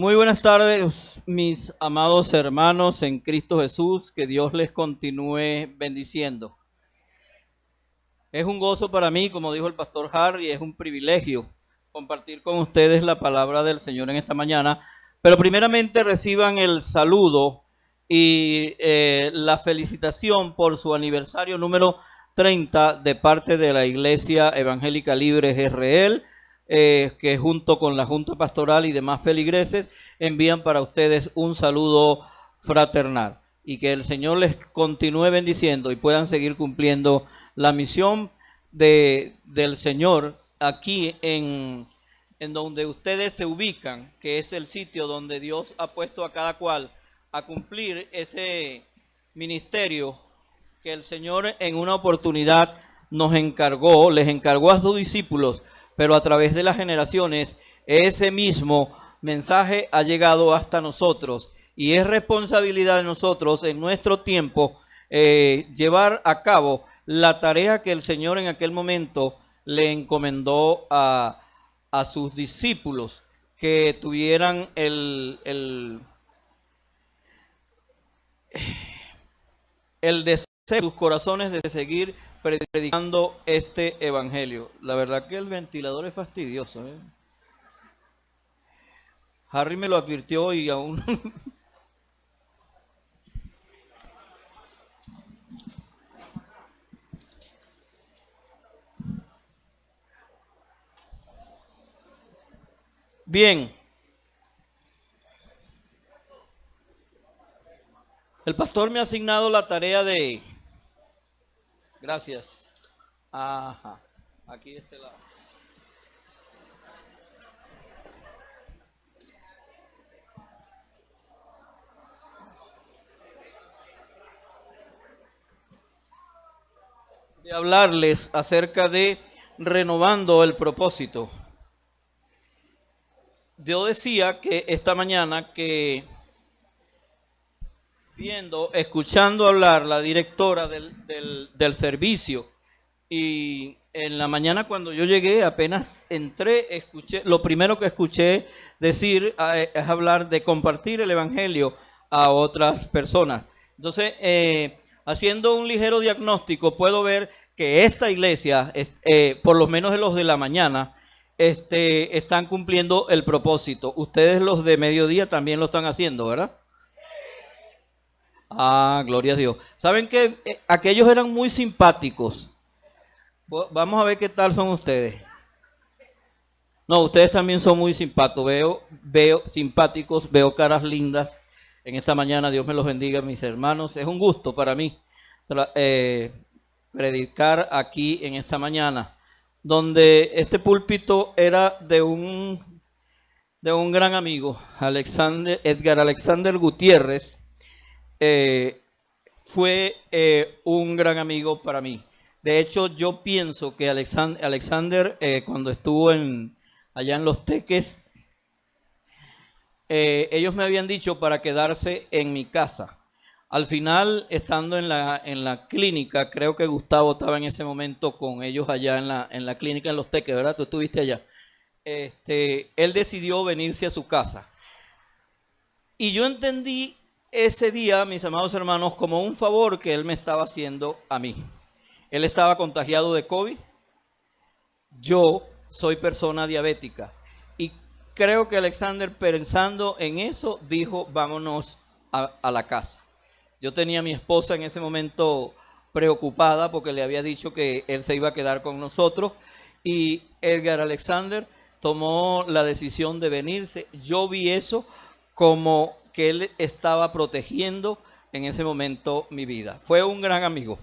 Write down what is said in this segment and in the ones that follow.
Muy buenas tardes, mis amados hermanos en Cristo Jesús, que Dios les continúe bendiciendo. Es un gozo para mí, como dijo el pastor Harry, es un privilegio compartir con ustedes la palabra del Señor en esta mañana, pero primeramente reciban el saludo y la felicitación por su aniversario número 30 de parte de la Iglesia Evangélica Libre GRL, que junto con la Junta Pastoral y demás feligreses envían para ustedes un saludo fraternal y que el Señor les continúe bendiciendo y puedan seguir cumpliendo la misión del Señor aquí en donde ustedes se ubican, que es el sitio donde Dios ha puesto a cada cual a cumplir ese ministerio que el Señor en una oportunidad les encargó a sus discípulos, pero a través de las generaciones ese mismo mensaje ha llegado hasta nosotros y es responsabilidad de nosotros en nuestro tiempo llevar a cabo la tarea que el Señor en aquel momento le encomendó a sus discípulos, que tuvieran el deseo de sus corazones de seguir predicando este evangelio. La verdad que el ventilador es fastidioso, ¿eh? Harry me lo advirtió y aún... Bien. El pastor me ha asignado la tarea de... Gracias. Ajá. Aquí de este lado. De hablarles acerca de renovando el propósito. Yo decía que esta mañana que escuchando hablar la directora del servicio, y en la mañana cuando yo llegué, apenas entré, lo primero que escuché decir es hablar de compartir el evangelio a otras personas. Entonces, haciendo un ligero diagnóstico, puedo ver que esta iglesia, por lo menos los de la mañana, están cumpliendo el propósito. Ustedes los de mediodía también lo están haciendo, ¿verdad? Ah, gloria a Dios. ¿Saben que aquellos eran muy simpáticos? Vamos a ver qué tal son ustedes. No, ustedes también son muy simpáticos. Veo simpáticos, veo caras lindas en esta mañana. Dios me los bendiga, mis hermanos. Es un gusto para mí predicar aquí en esta mañana, donde este púlpito era de un gran amigo, Edgar Alexander Gutiérrez. Fue un gran amigo para mí. De hecho, yo pienso que Alexander cuando estuvo allá en Los Teques, ellos me habían dicho para quedarse en mi casa. Al final, estando en la clínica, creo que Gustavo estaba en ese momento con ellos allá en la clínica en Los Teques, ¿verdad? Tú estuviste allá. Él decidió venirse a su casa. Y yo entendí ese día, mis amados hermanos, como un favor que él me estaba haciendo a mí. Él estaba contagiado de COVID. Yo soy persona diabética. Y creo que Alexander, pensando en eso, dijo, vámonos a la casa. Yo tenía a mi esposa en ese momento preocupada porque le había dicho que él se iba a quedar con nosotros. Y Edgar Alexander tomó la decisión de venirse. Yo vi eso como que él estaba protegiendo en ese momento mi vida. Fue un gran amigo.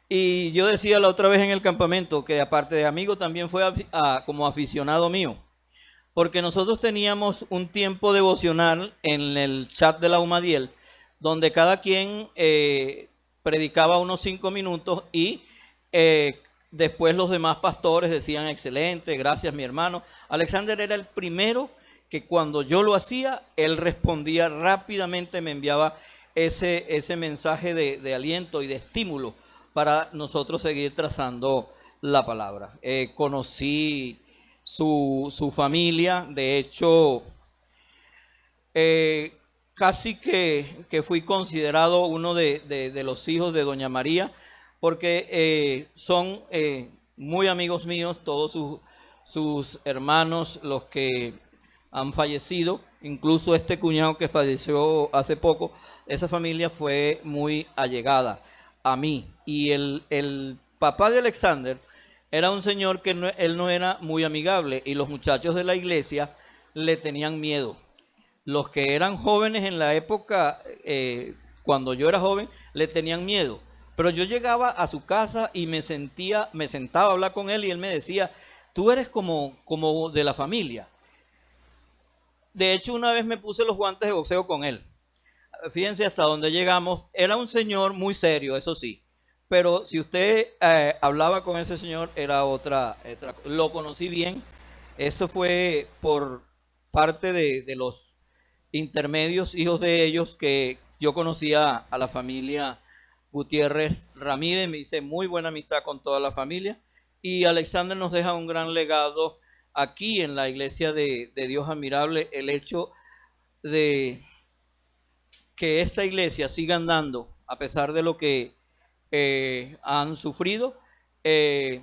Y yo decía la otra vez en el campamento que aparte de amigo también fue como aficionado mío. Porque nosotros teníamos un tiempo devocional en el chat de la Umadiel, donde cada quien predicaba unos 5 minutos y después los demás pastores decían excelente, gracias mi hermano. Alexander era el primero que cuando yo lo hacía, él respondía rápidamente, me enviaba ese mensaje de aliento y de estímulo para nosotros seguir trazando la palabra. Conocí su familia, de hecho, Eh, Casi que fui considerado uno de los hijos de Doña María, porque son muy amigos míos, todos sus hermanos, los que han fallecido, incluso este cuñado que falleció hace poco, esa familia fue muy allegada a mí. Y el papá de Alexander era un señor que él no era muy amigable, y los muchachos de la iglesia le tenían miedo. Los que eran jóvenes en la época, cuando yo era joven, le tenían miedo. Pero yo llegaba a su casa y me sentaba a hablar con él, y él me decía: tú eres como de la familia. De hecho, una vez me puse los guantes de boxeo con él. Fíjense hasta dónde llegamos. Era un señor muy serio, eso sí. Pero si usted hablaba con ese señor, era otra. Lo conocí bien. Eso fue por parte de los intermedios, hijos de ellos, que yo conocía a la familia Gutiérrez Ramírez. Me hice muy buena amistad con toda la familia. Y Alexander nos deja un gran legado aquí en la iglesia de Dios Admirable. El hecho de que esta iglesia siga andando a pesar de lo que han sufrido, es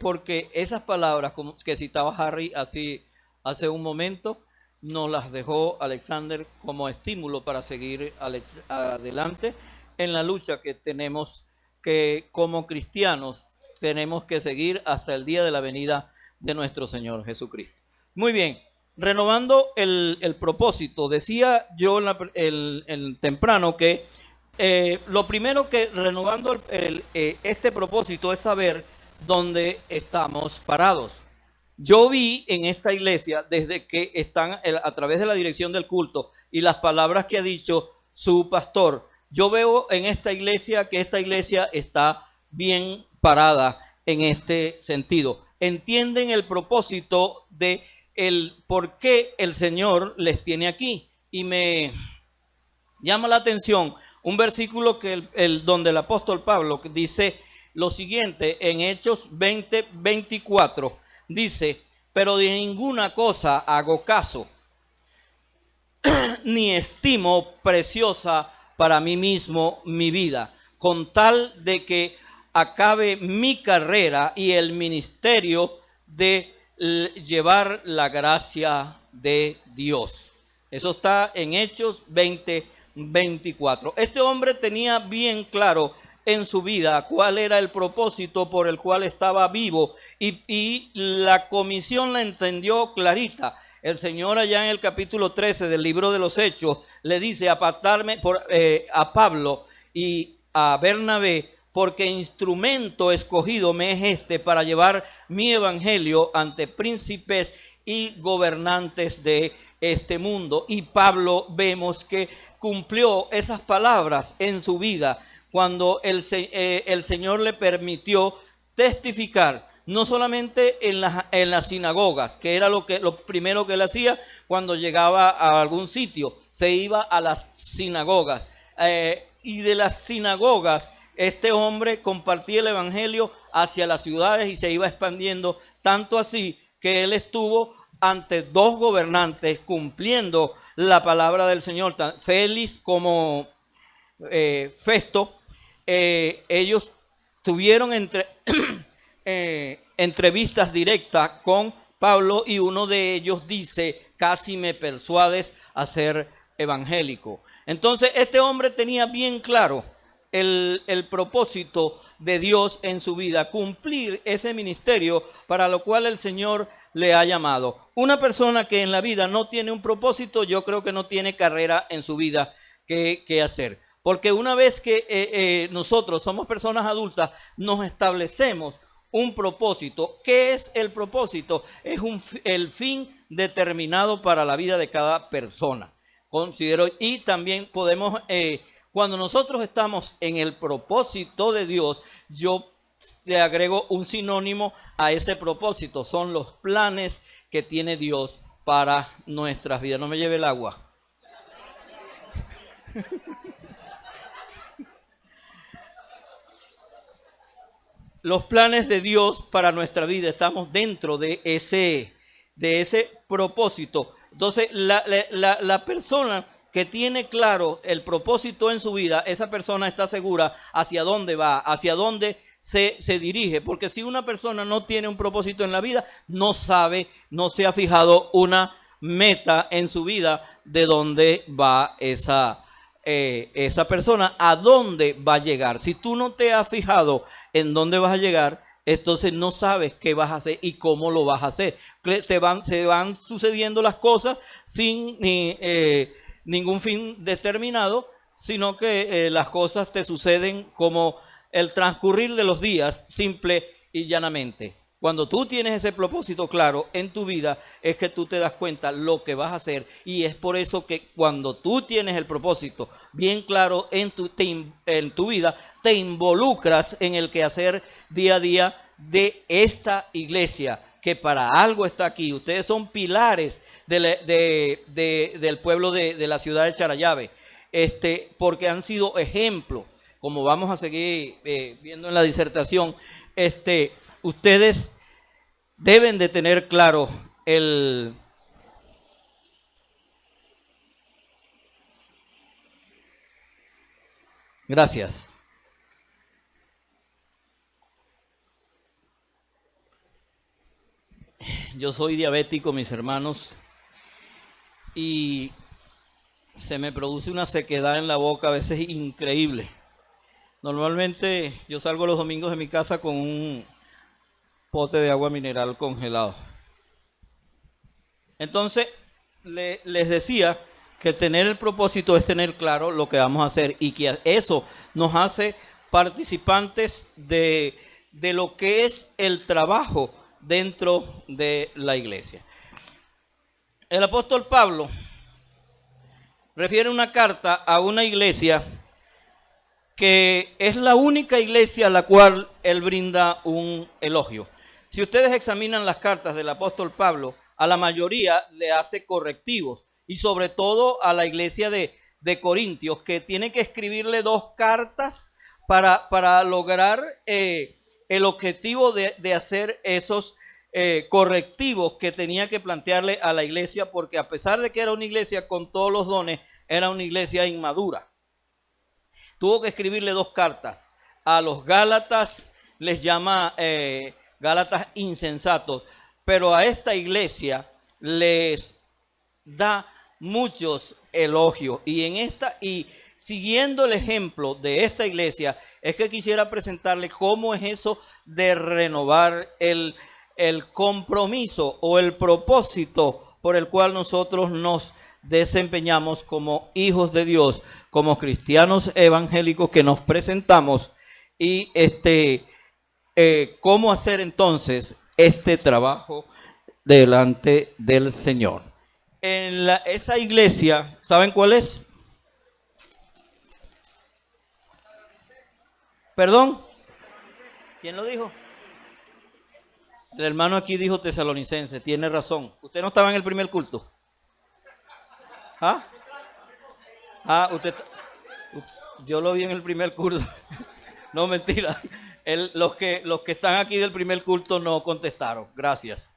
porque esas palabras que citaba Harry así hace un momento nos las dejó Alexander como estímulo para seguir adelante en la lucha que tenemos, que como cristianos tenemos que seguir hasta el día de la venida de nuestro Señor Jesucristo. Muy bien, renovando el propósito, decía yo el temprano que lo primero que renovando este propósito es saber dónde estamos parados. Yo vi en esta iglesia, desde que están a través de la dirección del culto y las palabras que ha dicho su pastor, yo veo en esta iglesia que esta iglesia está bien parada en este sentido. Entienden el propósito de el por qué el Señor les tiene aquí. Y me llama la atención un versículo donde el apóstol Pablo dice lo siguiente en Hechos 20:24. Dice: pero de ninguna cosa hago caso, ni estimo preciosa para mí mismo mi vida, con tal de que acabe mi carrera y el ministerio de llevar la gracia de Dios. Eso está en Hechos 20:24. Este hombre tenía bien claro en su vida cuál era el propósito por el cual estaba vivo, y la comisión la entendió clarita. El Señor allá en el capítulo 13 del libro de los Hechos le dice: apartarme a Pablo y a Bernabé, porque instrumento escogido me es este para llevar mi evangelio ante príncipes y gobernantes de este mundo. Y Pablo vemos que cumplió esas palabras en su vida cuando el Señor le permitió testificar, no solamente en las sinagogas, que era lo primero que él hacía cuando llegaba a algún sitio, se iba a las sinagogas, y de las sinagogas este hombre compartía el evangelio hacia las ciudades y se iba expandiendo, tanto así que él estuvo ante dos gobernantes cumpliendo la palabra del Señor, Félix como Festo. Ellos tuvieron entrevistas directas con Pablo, y uno de ellos dice: casi me persuades a ser evangélico. Entonces este hombre tenía bien claro el propósito de Dios en su vida, cumplir ese ministerio para lo cual el Señor le ha llamado. Una persona que en la vida no tiene un propósito, yo creo que no tiene carrera en su vida que hacer. Porque una vez que nosotros somos personas adultas, nos establecemos un propósito. ¿Qué es el propósito? Es el fin determinado para la vida de cada persona. Considero, y también podemos, cuando nosotros estamos en el propósito de Dios, yo le agrego un sinónimo a ese propósito: son los planes que tiene Dios para nuestras vidas. No me lleve el agua. Los planes de Dios para nuestra vida, estamos dentro de ese propósito. Entonces, la persona que tiene claro el propósito en su vida, esa persona está segura hacia dónde va, hacia dónde se dirige. Porque si una persona no tiene un propósito en la vida, no sabe, no se ha fijado una meta en su vida de dónde va esa persona, a dónde va a llegar. Si tú no te has fijado en dónde vas a llegar, entonces no sabes qué vas a hacer y cómo lo vas a hacer. Se van sucediendo las cosas sin ningún fin determinado, sino que las cosas te suceden como el transcurrir de los días, simple y llanamente. Cuando tú tienes ese propósito claro en tu vida, es que tú te das cuenta lo que vas a hacer, y es por eso que cuando tú tienes el propósito bien claro en tu vida, te involucras en el quehacer día a día de esta iglesia, que para algo está aquí. Ustedes son pilares del pueblo de la ciudad de Charallave, porque han sido ejemplo, como vamos a seguir viendo en la disertación. Ustedes deben de tener claro Gracias. Yo soy diabético, mis hermanos, y se me produce una sequedad en la boca a veces increíble. Normalmente yo salgo los domingos de mi casa con un pote de agua mineral congelado. Entonces, les decía que tener el propósito es tener claro lo que vamos a hacer, y que eso nos hace participantes de lo que es el trabajo dentro de la iglesia. El apóstol Pablo refiere una carta a una iglesia que es la única iglesia a la cual él brinda un elogio. Si ustedes examinan las cartas del apóstol Pablo, a la mayoría le hace correctivos, y sobre todo a la iglesia de Corintios, que tiene que escribirle 2 cartas para lograr el objetivo de hacer esos correctivos que tenía que plantearle a la iglesia, porque a pesar de que era una iglesia con todos los dones, era una iglesia inmadura. Tuvo que escribirle 2 cartas. A los Gálatas les llama Gálatas insensatos, pero a esta iglesia les da muchos elogios. Y siguiendo el ejemplo de esta iglesia, es que quisiera presentarle cómo es eso de renovar el compromiso o el propósito por el cual nosotros nos desempeñamos como hijos de Dios, como cristianos evangélicos que nos presentamos, y cómo hacer entonces este trabajo delante del Señor. Esa iglesia, ¿saben cuál es? ¿Perdón? ¿Quién lo dijo? El hermano aquí dijo tesalonicense, tiene razón. ¿Usted no estaba en el primer culto? Yo lo vi en el primer culto. No, mentira. Los que están aquí del primer culto no contestaron. Gracias.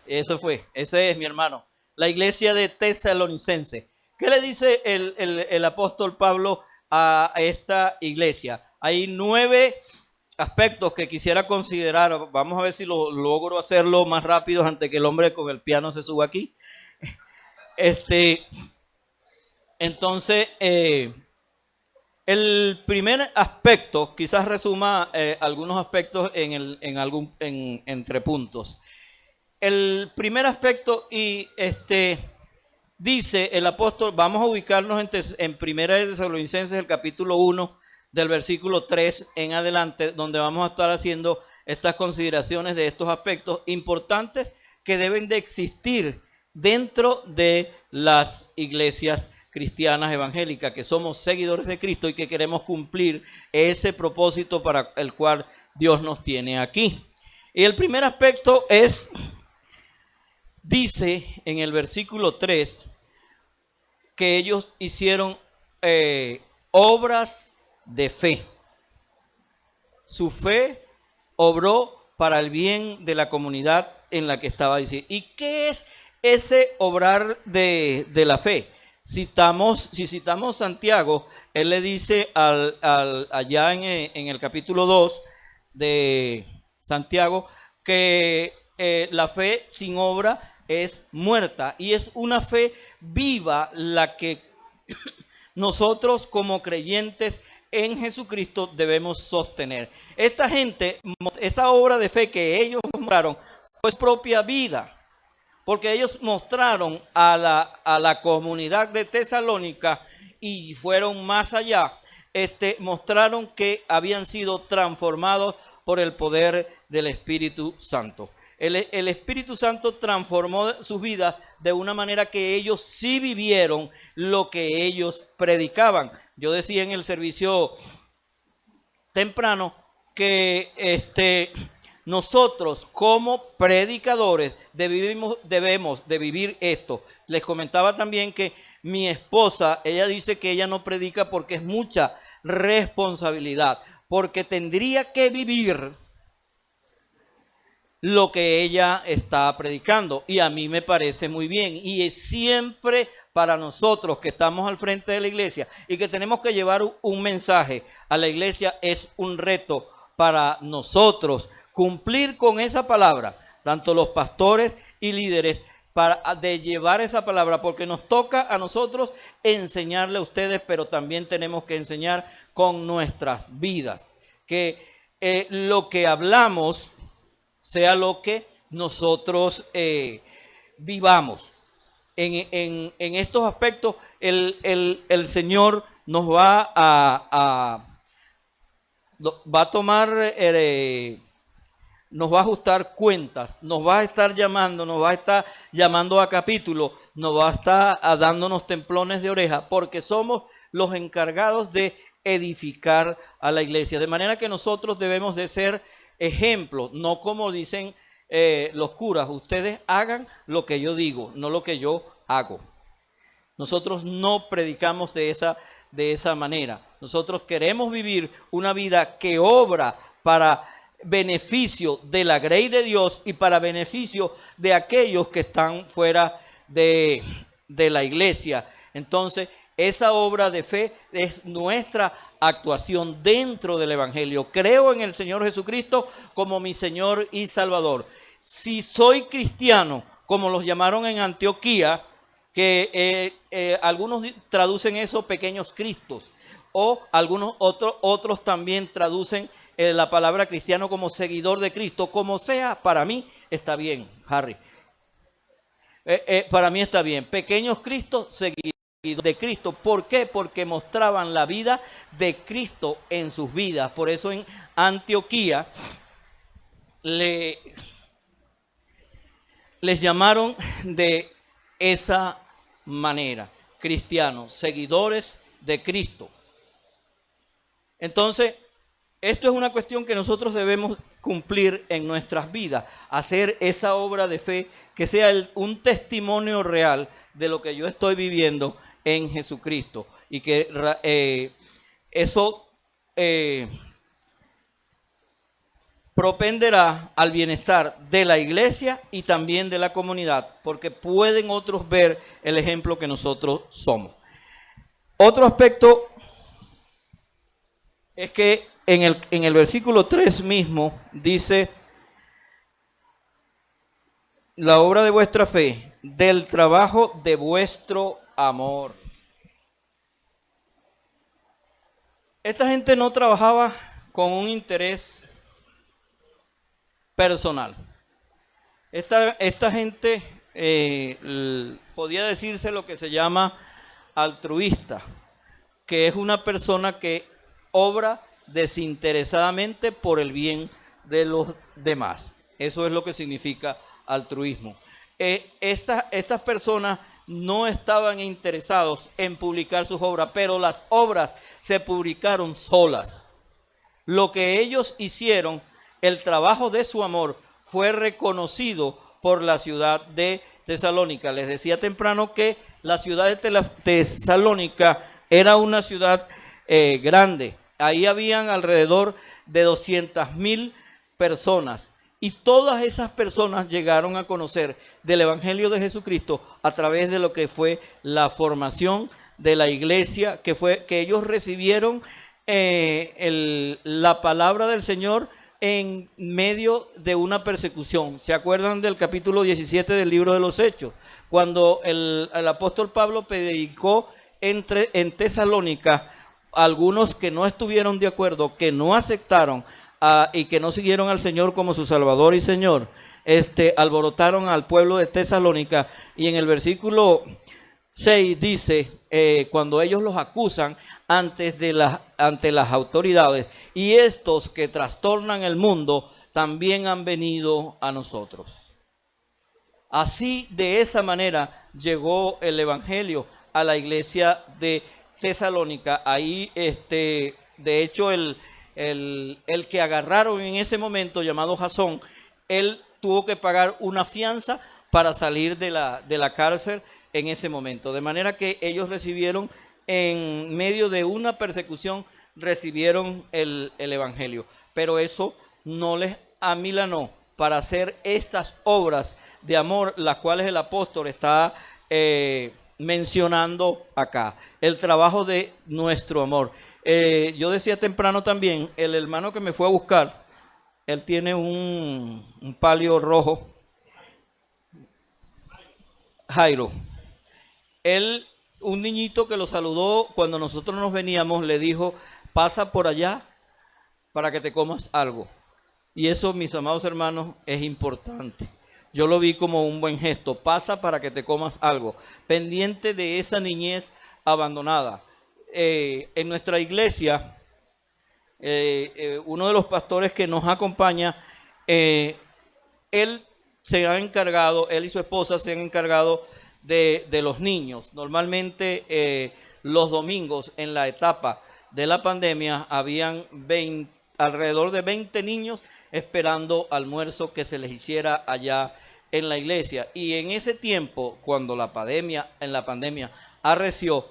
Ese es mi hermano. La iglesia de tesalonicense. ¿Qué le dice el apóstol Pablo a esta iglesia? Hay 9 aspectos que quisiera considerar. Vamos a ver si logro hacerlo más rápido antes que el hombre con el piano se suba aquí. Entonces, el primer aspecto, quizás resuma algunos aspectos entre puntos. El primer aspecto, y dice el apóstol, vamos a ubicarnos en Primera de Tesalonicenses, el capítulo 1, del versículo 3 en adelante, donde vamos a estar haciendo estas consideraciones de estos aspectos importantes que deben de existir dentro de las iglesias cristianas evangélicas, que somos seguidores de Cristo y que queremos cumplir ese propósito para el cual Dios nos tiene aquí. Y el primer aspecto dice en el versículo 3 que ellos hicieron obras de fe. Su fe obró para el bien de la comunidad en la que estaba diciendo. ¿Y qué es ese obrar de la fe. Si citamos Santiago, él le dice allá en el capítulo 2 de Santiago que la fe sin obra es muerta, y es una fe viva la que nosotros como creyentes en Jesucristo debemos sostener. Esta gente, esa obra de fe que ellos mostraron fue su propia vida, porque ellos mostraron a la comunidad de Tesalónica y fueron más allá. Mostraron que habían sido transformados por el poder del Espíritu Santo. El Espíritu Santo transformó sus vidas de una manera que ellos sí vivieron lo que ellos predicaban. Yo decía en el servicio temprano que nosotros como predicadores debemos de vivir esto. Les comentaba también que mi esposa, ella dice que ella no predica porque es mucha responsabilidad, porque tendría que vivir lo que ella está predicando, y a mí me parece muy bien, y es siempre para nosotros que estamos al frente de la iglesia y que tenemos que llevar un mensaje a la iglesia, es un reto para nosotros cumplir con esa palabra, tanto los pastores y líderes, de llevar esa palabra, porque nos toca a nosotros enseñarle a ustedes, pero también tenemos que enseñar con nuestras vidas, que lo que hablamos sea lo que nosotros vivamos. En estos aspectos el Señor nos va a tomar, nos va a ajustar cuentas, nos va a estar llamando a capítulo, nos va a estar dándonos templones de oreja, porque somos los encargados de edificar a la iglesia. De manera que nosotros debemos de ser ejemplos, no como dicen los curas: ustedes hagan lo que yo digo, no lo que yo hago. Nosotros no predicamos de esa manera. Nosotros queremos vivir una vida que obra para beneficio de la grey de Dios y para beneficio de aquellos que están fuera de la iglesia. Entonces, esa obra de fe es nuestra actuación dentro del Evangelio. Creo en el Señor Jesucristo como mi Señor y Salvador. Si soy cristiano, como los llamaron en Antioquía, que algunos traducen eso pequeños cristos, o algunos otros también traducen la palabra cristiano como seguidor de Cristo. Como sea, para mí está bien, Harry. Para mí está bien. Pequeños cristos, seguidores de Cristo. ¿Por qué? Porque mostraban la vida de Cristo en sus vidas. Por eso en Antioquía les llamaron de esa manera: cristianos, seguidores de Cristo. Entonces, esto es una cuestión que nosotros debemos cumplir en nuestras vidas, hacer esa obra de fe que sea un testimonio real de lo que yo estoy viviendo en Jesucristo, y que eso propenderá al bienestar de la iglesia y también de la comunidad, porque pueden otros ver el ejemplo que nosotros somos. Otro aspecto es que en el versículo 3 mismo dice: la obra de vuestra fe, del trabajo de vuestro amor. Esta gente no trabajaba con un interés personal. Esta gente podía decirse lo que se llama altruista, que es una persona que obra desinteresadamente por el bien de los demás. Eso es lo que significa altruismo. Estas personas no estaban interesados en publicar sus obras, pero las obras se publicaron solas. Lo que ellos hicieron, el trabajo de su amor, fue reconocido por la ciudad de Tesalónica. Les decía temprano que la ciudad de Tesalónica era una ciudad grande. Ahí habían alrededor de 200,000 personas, Y todas esas personas llegaron a conocer del Evangelio de Jesucristo a través de lo que fue la formación de la iglesia, que fue que ellos recibieron la palabra del Señor en medio de una persecución. ¿Se acuerdan del capítulo 17 del libro de los Hechos? Cuando el apóstol Pablo predicó en Tesalónica, algunos que no estuvieron de acuerdo, que no aceptaron y que no siguieron al Señor como su Salvador y Señor, alborotaron al pueblo de Tesalónica, y en el versículo 6 dice, cuando ellos los acusan ante las autoridades, y estos que trastornan el mundo también han venido a nosotros. Así, de esa manera, llegó el Evangelio a la iglesia de Tesalónica. Ahí, de hecho, el que agarraron en ese momento, llamado Jasón, él tuvo que pagar una fianza para salir de la cárcel en ese momento. De manera que ellos recibieron, en medio de una persecución, recibieron el Evangelio. Pero eso no les amilanó para hacer estas obras de amor, las cuales el apóstol está mencionando acá. El trabajo de nuestro amor. Yo decía temprano también, el hermano que me fue a buscar, él tiene un palio rojo, Jairo. Él, un niñito que lo saludó cuando nosotros nos veníamos, le dijo, pasa por allá para que te comas algo. Y eso, mis amados hermanos, es importante. Yo lo vi como un buen gesto. Pasa para que te comas algo. Pendiente de esa niñez abandonada. En nuestra iglesia, uno de los pastores que nos acompaña, él se ha encargado, él y su esposa se han encargado de los niños. Normalmente los domingos, en la etapa de la pandemia, habían alrededor de 20 niños esperando almuerzo que se les hiciera allá en la iglesia. Y en ese tiempo, cuando la pandemia arreció,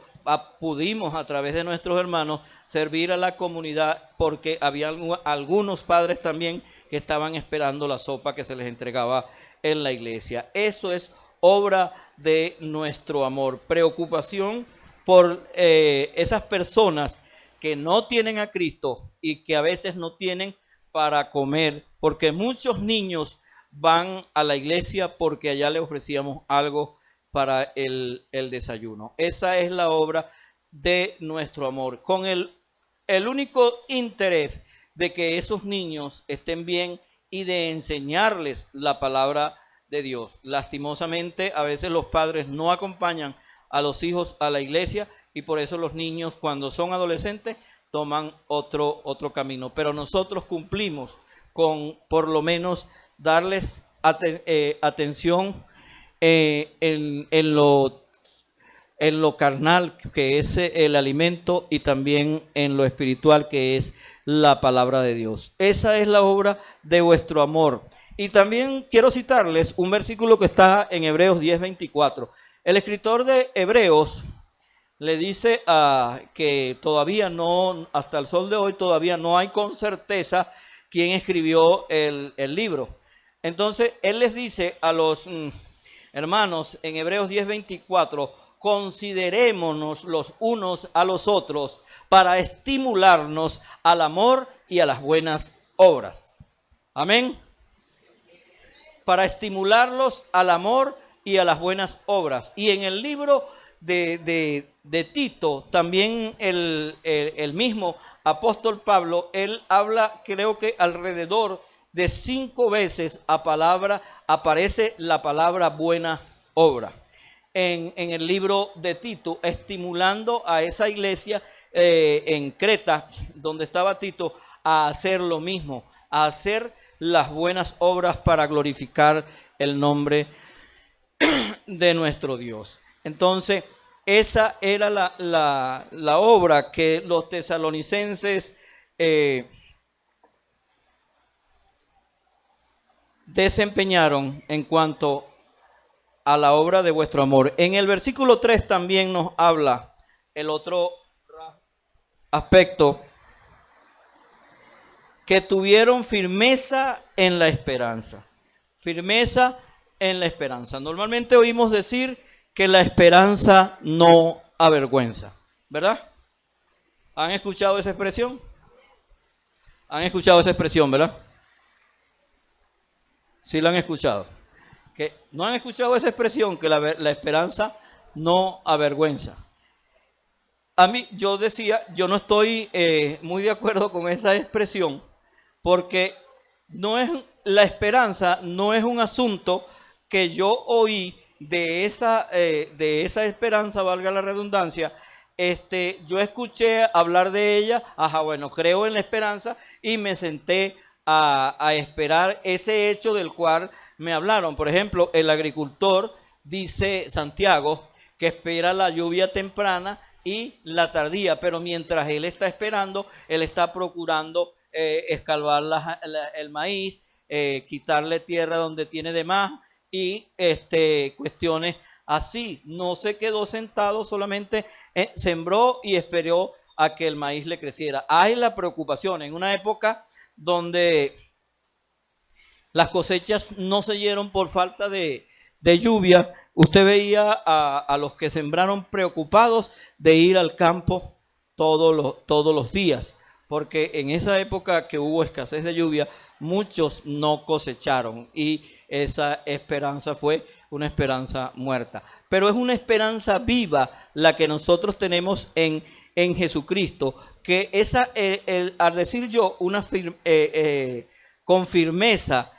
pudimos a través de nuestros hermanos servir a la comunidad, porque había algunos padres también que estaban esperando la sopa que se les entregaba en la iglesia. Eso es obra de nuestro amor, preocupación por esas personas que no tienen a Cristo y que a veces no tienen para comer, porque muchos niños van a la iglesia porque allá le ofrecíamos algo para el desayuno. Esa es la obra de nuestro amor, con el único interés de que esos niños estén bien y de enseñarles la palabra de Dios. Lastimosamente, a veces los padres no acompañan a los hijos a la iglesia, y por eso los niños, cuando son adolescentes, toman otro camino. Pero nosotros cumplimos con, por lo menos, darles atención en lo carnal, que es el alimento, y también en lo espiritual, que es la palabra de Dios. Esa es la obra de vuestro amor. Y también quiero citarles un versículo que está en Hebreos 10:24. El escritor de Hebreos le dice que todavía no, hasta el sol de hoy, todavía no hay con certeza quién escribió el libro. Entonces, él les dice a los hermanos en Hebreos 10:24, considerémonos los unos a los otros para estimularnos al amor y a las buenas obras. Amén. Para estimularlos al amor y a las buenas obras. Y en el libro de Tito, también el mismo apóstol Pablo, él habla, creo que alrededor de 5 veces aparece la palabra buena obra. En el libro de Tito, estimulando a esa iglesia en Creta, donde estaba Tito, a hacer lo mismo, a hacer las buenas obras para glorificar el nombre de nuestro Dios. Entonces, esa era la obra que los tesalonicenses desempeñaron en cuanto a la obra de vuestro amor. En el versículo 3 también nos habla el otro aspecto, que tuvieron firmeza en la esperanza. Firmeza en la esperanza. Normalmente oímos decir que la esperanza no avergüenza, ¿verdad? ¿Han escuchado esa expresión? ¿Han escuchado esa expresión, verdad? Sí la han escuchado. Que no han escuchado esa expresión, que la esperanza no avergüenza. A mí, yo decía, yo no estoy muy de acuerdo con esa expresión, porque la esperanza no es un asunto que yo oí de esa esperanza, valga la redundancia. Yo escuché hablar de ella, bueno, creo en la esperanza y me senté a esperar ese hecho del cual me hablaron. Por ejemplo, el agricultor, dice Santiago, que espera la lluvia temprana y la tardía, pero mientras él está esperando, él está procurando escalvar el maíz, quitarle tierra donde tiene de más y cuestiones así. No se quedó sentado, solamente sembró y esperó a que el maíz le creciera. Hay la preocupación en una época donde las cosechas no se dieron por falta de lluvia. Usted veía a los que sembraron preocupados de ir al campo todos los días, porque en esa época que hubo escasez de lluvia, muchos no cosecharon y esa esperanza fue una esperanza muerta. Pero es una esperanza viva la que nosotros tenemos en Jesucristo, que al decir yo con firmeza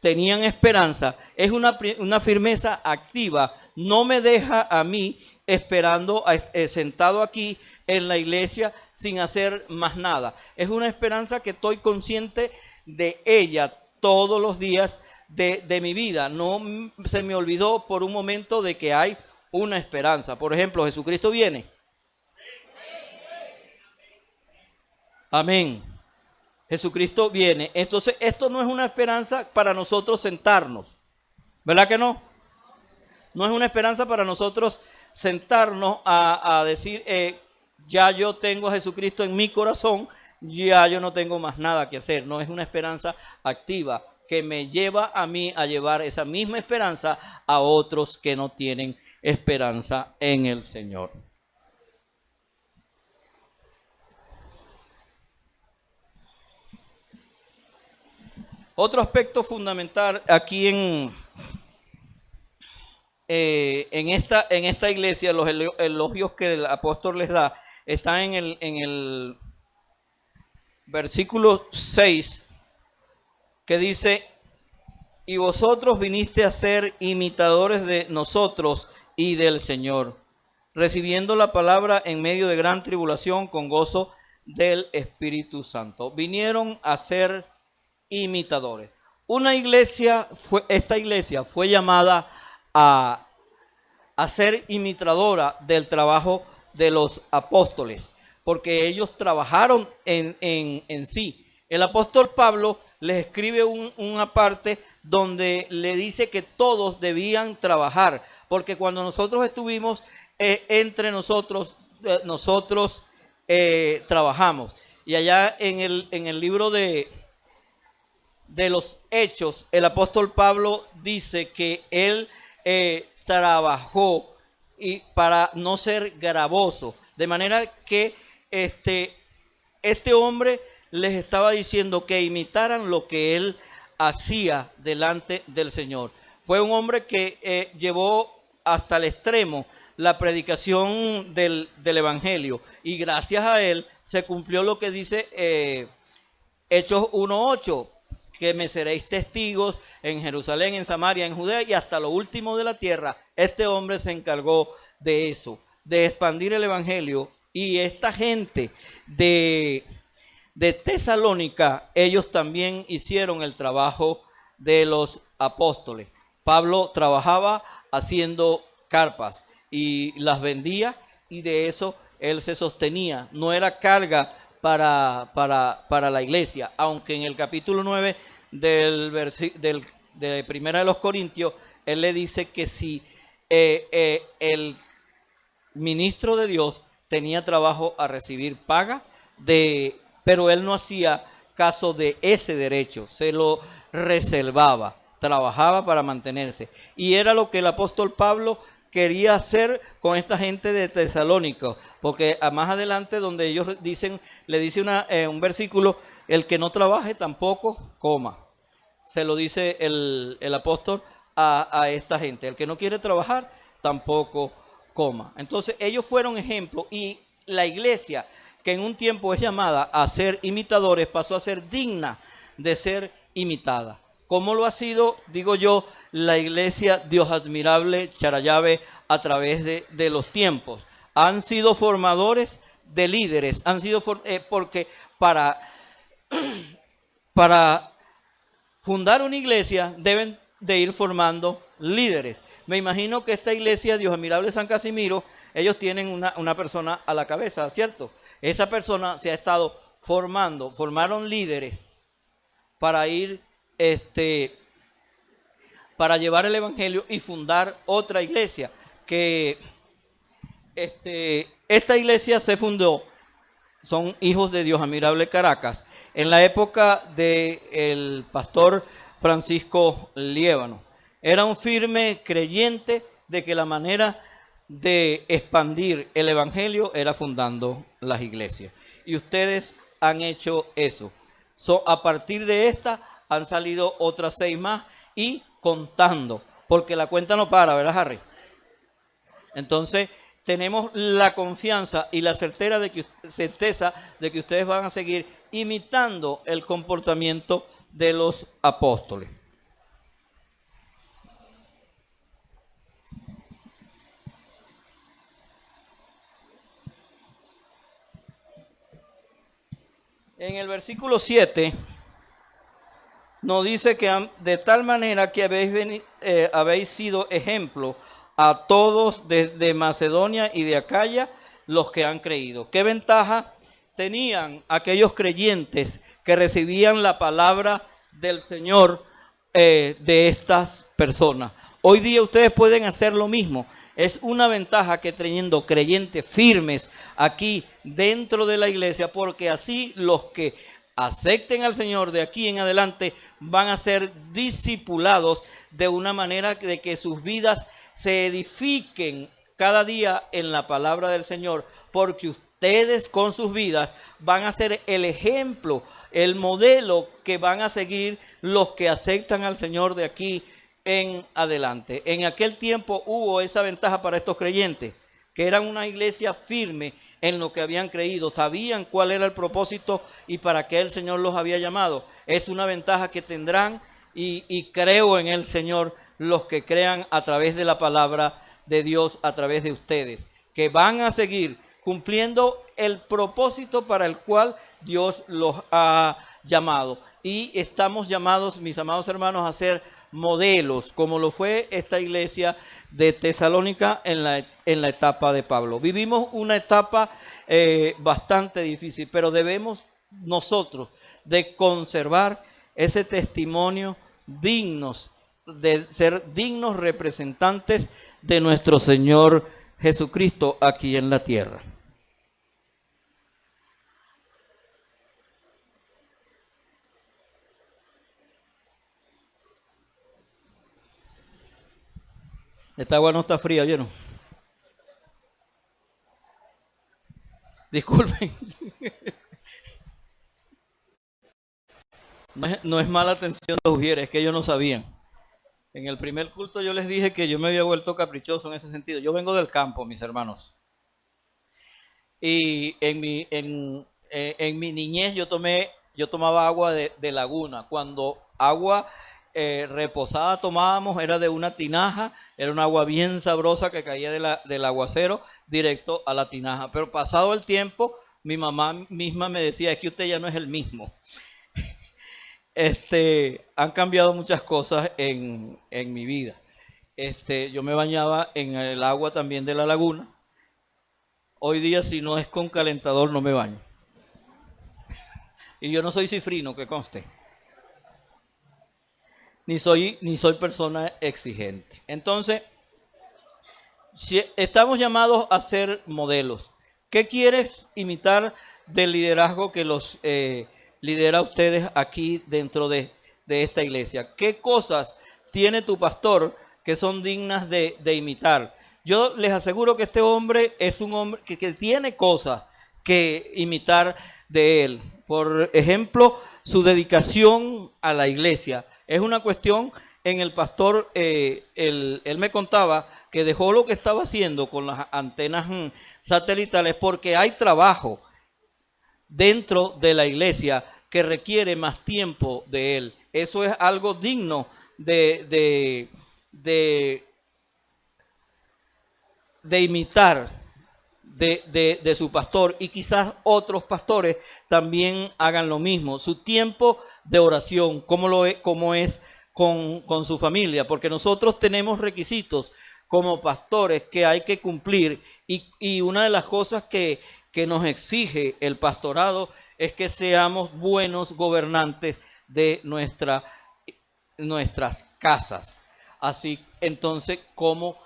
tenían esperanza, es una firmeza activa. No me deja a mí esperando, sentado aquí en la iglesia sin hacer más nada. Es una esperanza que estoy consciente de ella todos los días de mi vida. No se me olvidó por un momento de que hay una esperanza. Por ejemplo, Jesucristo viene. Amén. Jesucristo viene. Entonces, esto no es una esperanza para nosotros sentarnos. ¿Verdad que no? No es una esperanza para nosotros sentarnos a decir, ya yo tengo a Jesucristo en mi corazón, ya yo no tengo más nada que hacer. No es una esperanza activa que me lleva a mí a llevar esa misma esperanza a otros que no tienen esperanza en el Señor. Otro aspecto fundamental aquí en esta iglesia, los elogios que el apóstol les da, están en el versículo 6, que dice: y vosotros viniste a ser imitadores de nosotros y del Señor, recibiendo la palabra en medio de gran tribulación con gozo del Espíritu Santo. Vinieron a ser imitadores. Esta iglesia fue llamada a ser imitadora del trabajo de los apóstoles, porque ellos trabajaron en sí. El apóstol Pablo les escribe una parte donde le dice que todos debían trabajar, porque cuando nosotros estuvimos entre nosotros trabajamos. Y allá en el libro de los Hechos, el apóstol Pablo dice que él trabajó y para no ser gravoso, de manera que este hombre les estaba diciendo que imitaran lo que él hacía delante del Señor. Fue un hombre que llevó hasta el extremo la predicación del Evangelio, y gracias a él se cumplió lo que dice Hechos 1:8, que me seréis testigos en Jerusalén, en Samaria, en Judea y hasta lo último de la tierra. Este hombre se encargó de eso, de expandir el Evangelio. Y esta gente de Tesalónica, ellos también hicieron el trabajo de los apóstoles. Pablo trabajaba haciendo carpas y las vendía, y de eso él se sostenía. No era carga para la iglesia, aunque en el capítulo 9 de Primera de los Corintios, él le dice que si el ministro de Dios tenía trabajo a recibir paga, pero él no hacía caso de ese derecho, se lo reservaba, trabajaba para mantenerse. Y era lo que el apóstol Pablo quería hacer con esta gente de Tesalónica, porque más adelante donde ellos le dice un versículo, el que no trabaje tampoco coma. Se lo dice el apóstol a esta gente, el que no quiere trabajar tampoco coma. Entonces ellos fueron ejemplo, y la iglesia, que en un tiempo es llamada a ser imitadores, pasó a ser digna de ser imitada. ¿Cómo lo ha sido, digo yo, la iglesia Dios Admirable Charallave a través de los tiempos? Han sido formadores de líderes, han sido porque para fundar una iglesia deben de ir formando líderes. Me imagino que esta iglesia Dios Admirable San Casimiro, ellos tienen una persona a la cabeza, ¿cierto? Esa persona se ha estado formaron líderes para ir, para llevar el evangelio y fundar otra iglesia. Que esta iglesia se fundó, son hijos de Dios Admirable Caracas, en la época del pastor Francisco Liévano. Era un firme creyente de que la manera de expandir el evangelio era fundando las iglesias. Y ustedes han hecho eso. A partir de esta han salido otras 6 más y contando, porque la cuenta no para, ¿verdad, Harry? Entonces tenemos la confianza y la certeza de que ustedes van a seguir imitando el comportamiento de los apóstoles. En el versículo 7 nos dice que de tal manera que habéis sido ejemplo a todos desde Macedonia y de Acaya los que han creído. ¿Qué ventaja tenían aquellos creyentes que recibían la palabra del Señor de estas personas? Hoy día ustedes pueden hacer lo mismo. Es una ventaja que teniendo creyentes firmes aquí dentro de la iglesia, porque así los que acepten al Señor de aquí en adelante van a ser discipulados de una manera de que sus vidas se edifiquen cada día en la palabra del Señor, porque ustedes con sus vidas van a ser el ejemplo, el modelo que van a seguir los que aceptan al Señor de aquí en adelante. En aquel tiempo hubo esa ventaja para estos creyentes, que eran una iglesia firme en lo que habían creído, sabían cuál era el propósito y para qué el Señor los había llamado. Es una ventaja que tendrán y creo en el Señor los que crean a través de la palabra de Dios, a través de ustedes, que van a seguir cumpliendo el propósito para el cual Dios los ha llamado. Y estamos llamados, mis amados hermanos, a ser modelos, como lo fue esta iglesia de Tesalónica en la etapa de Pablo. Vivimos una etapa bastante difícil, pero debemos nosotros de conservar ese testimonio de ser dignos representantes de nuestro Señor Jesucristo aquí en la tierra. Esta agua no está fría, ¿oyeron? Disculpen. No es mala atención de los ujieres, es que ellos no sabían. En el primer culto yo les dije que yo me había vuelto caprichoso en ese sentido. Yo vengo del campo, mis hermanos. Y en mi niñez yo tomaba agua de laguna. Cuando agua reposada tomábamos, era de una tinaja, era un agua bien sabrosa que caía del aguacero directo a la tinaja. Pero pasado el tiempo, mi mamá misma me decía, es que usted ya no es el mismo. Han cambiado muchas cosas en mi vida. Yo me bañaba en el agua también de la laguna. Hoy día, si no es con calentador, no me baño. Y yo no soy cifrino, que conste. Ni soy persona exigente. Entonces, si estamos llamados a ser modelos. ¿Qué quieres imitar del liderazgo que lidera a ustedes aquí dentro de esta iglesia. ¿Qué cosas tiene tu pastor que son dignas de imitar? Yo les aseguro que este hombre es un hombre que tiene cosas que imitar de él. Por ejemplo, su dedicación a la iglesia. Es una cuestión en el pastor, él me contaba que dejó lo que estaba haciendo con las antenas satelitales porque hay trabajo dentro de la iglesia que requiere más tiempo de él. Eso es algo digno de imitar de su pastor, y quizás otros pastores también hagan lo mismo. Su tiempo de oración, cómo es con su familia, porque nosotros tenemos requisitos como pastores que hay que cumplir, y una de las cosas que nos exige el pastorado es que seamos buenos gobernantes de nuestras casas. Así, entonces, ¿cómo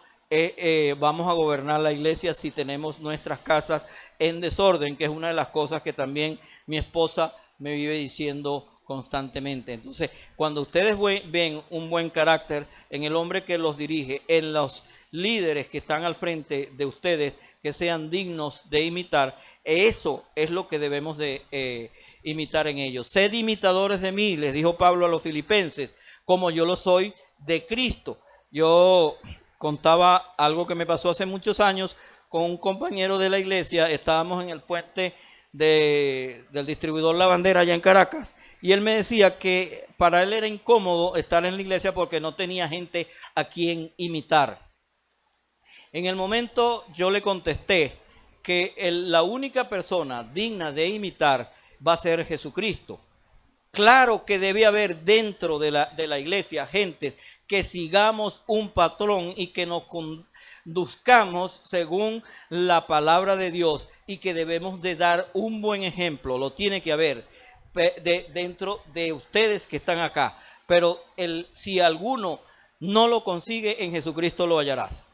vamos a gobernar la iglesia si tenemos nuestras casas en desorden? Que es una de las cosas que también mi esposa me vive diciendo constantemente. Entonces, cuando ustedes ven un buen carácter en el hombre que los dirige, en los líderes que están al frente de ustedes, que sean dignos de imitar, eso es lo que debemos de imitar en ellos. Sed imitadores de mí, les dijo Pablo a los filipenses, como yo lo soy de Cristo. Yo contaba algo que me pasó hace muchos años con un compañero de la iglesia. Estábamos en el puente del distribuidor La Bandera allá en Caracas, y él me decía que para él era incómodo estar en la iglesia porque no tenía gente a quien imitar. En el momento yo le contesté que la única persona digna de imitar va a ser Jesucristo. Claro que debe haber dentro de la iglesia gentes que sigamos un patrón y que nos conduzcamos según la palabra de Dios, y que debemos de dar un buen ejemplo. Lo tiene que haber dentro de ustedes que están acá. Pero si alguno no lo consigue, en Jesucristo lo hallarás.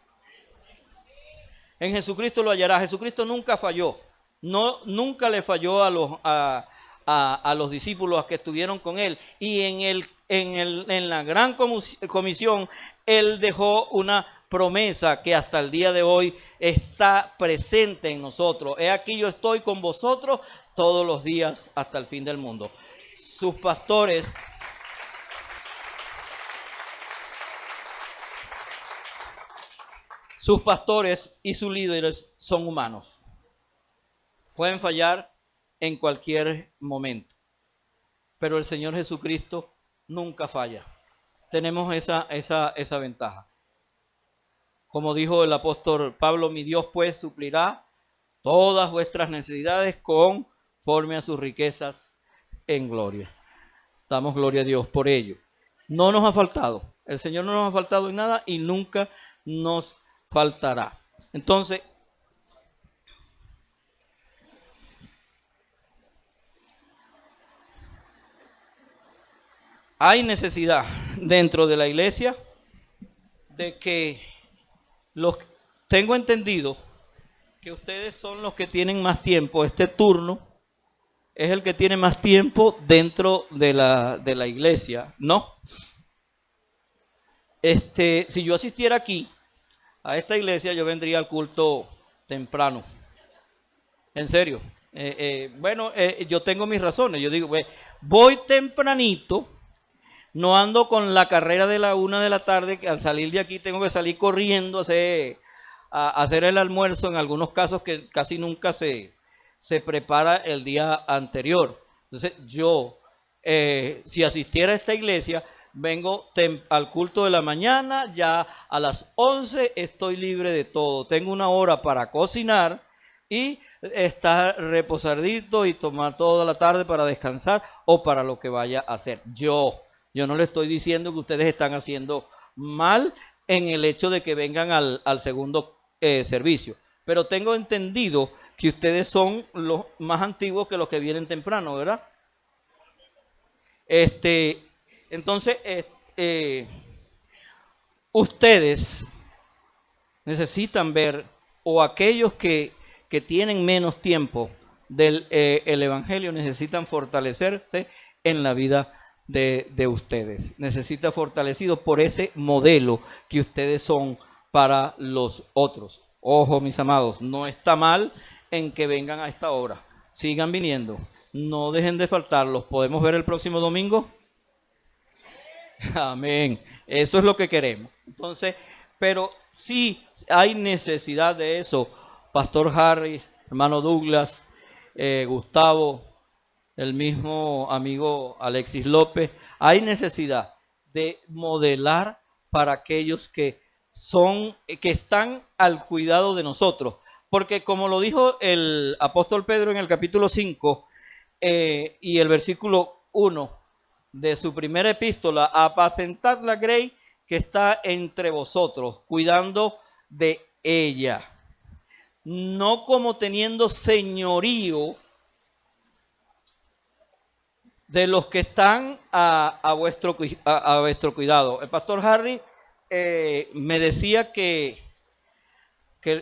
En Jesucristo lo hallarás. Jesucristo nunca falló. Nunca le falló a los discípulos que estuvieron con él, y en la gran comisión él dejó una promesa que hasta el día de hoy está presente en nosotros. He aquí, yo estoy con vosotros todos los días hasta el fin del mundo. Sus pastores y sus líderes son humanos. Pueden fallar en cualquier momento, pero el Señor Jesucristo nunca falla. Tenemos esa ventaja. Como dijo el apóstol Pablo, mi Dios pues suplirá todas vuestras necesidades conforme a sus riquezas en gloria. Damos gloria a Dios por ello. No nos ha faltado. El Señor no nos ha faltado en nada y nunca nos faltará. Entonces, hay necesidad dentro de la iglesia de que tengo entendido que ustedes son los que tienen más tiempo. Este turno es el que tiene más tiempo dentro de la iglesia, ¿no? Si yo asistiera aquí a esta iglesia, yo vendría al culto temprano. En serio. Yo tengo mis razones. Yo digo, voy tempranito. No ando con la carrera de la 1 de la tarde, que al salir de aquí tengo que salir corriendo a hacer el almuerzo, en algunos casos que casi nunca se prepara el día anterior. Entonces yo, si asistiera a esta iglesia, vengo al culto de la mañana, ya a las 11 estoy libre de todo. Tengo una hora para cocinar y estar reposadito y tomar toda la tarde para descansar o para lo que vaya a hacer. Yo no le estoy diciendo que ustedes están haciendo mal en el hecho de que vengan al segundo servicio, pero tengo entendido que ustedes son los más antiguos que los que vienen temprano, ¿verdad? Entonces, ustedes necesitan ver, o aquellos que tienen menos tiempo del el Evangelio necesitan fortalecerse en la vida de ustedes. Necesita fortalecido por ese modelo que ustedes son para los otros. Ojo, mis amados, no está mal en que vengan a esta hora. Sigan viniendo. No dejen de faltar. ¿Los podemos ver el próximo domingo? Amén. Eso es lo que queremos. Entonces, pero sí hay necesidad de eso. Pastor Harris, hermano Douglas, Gustavo, el mismo amigo Alexis López. Hay necesidad de modelar para aquellos que están al cuidado de nosotros. Porque como lo dijo el apóstol Pedro en el capítulo 5 y el versículo 1 de su primera epístola, apacentad la grey que está entre vosotros, cuidando de ella, no como teniendo señorío de los que están a vuestro cuidado. El pastor Harry me decía que